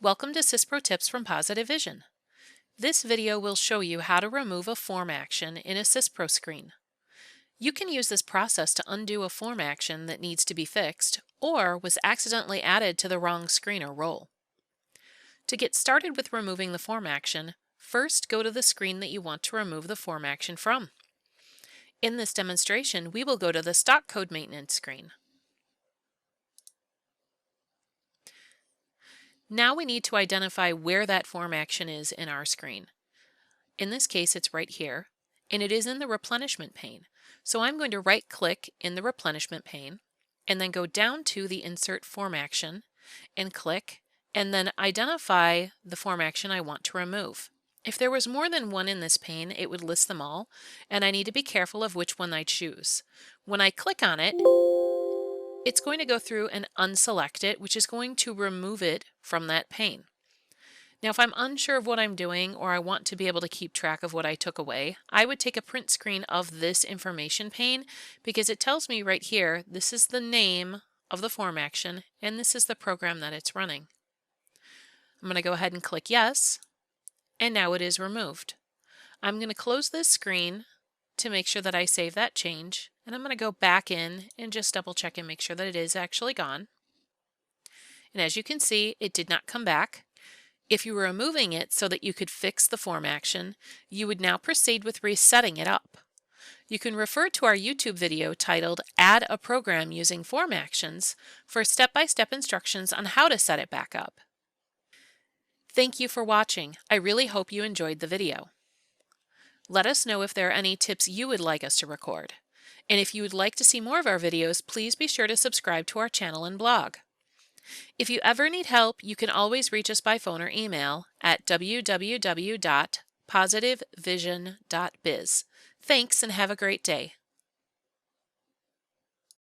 Welcome to SYSPRO Tips from Positive Vision. This video will show you how to remove a form action in a SYSPRO screen. You can use this process to undo a form action that needs to be fixed or was accidentally added to the wrong screen or role. To get started with removing the form action, first go to the screen that you want to remove the form action from. In this demonstration, we will go to the stock code maintenance screen. Now we need to identify where that form action is in our screen. In this case, it's right here, and it is in the replenishment pane. So I'm going to right-click in the replenishment pane, and then go down to the Insert Form Action, and click, and then identify the form action I want to remove. If there was more than one in this pane, it would list them all, and I need to be careful of which one I choose. When I click on it, it's going to go through and unselect it, which is going to remove it from that pane. Now, if I'm unsure of what I'm doing or I want to be able to keep track of what I took away, I would take a print screen of this information pane because it tells me right here, this is the name of the form action and this is the program that it's running. I'm going to go ahead and click yes, and now it is removed. I'm going to close this screen to make sure that I save that change, and I'm going to go back in and just double check and make sure that it is actually gone. And as you can see, it did not come back. If you were removing it so that you could fix the form action, you would now proceed with resetting it up. You can refer to our YouTube video titled Add a Program Using Form Actions for step-by-step instructions on how to set it back up. Thank you for watching. I really hope you enjoyed the video. Let us know if there are any tips you would like us to record. And if you would like to see more of our videos, please be sure to subscribe to our channel and blog. If you ever need help, you can always reach us by phone or email at www.positivevision.biz. Thanks and have a great day.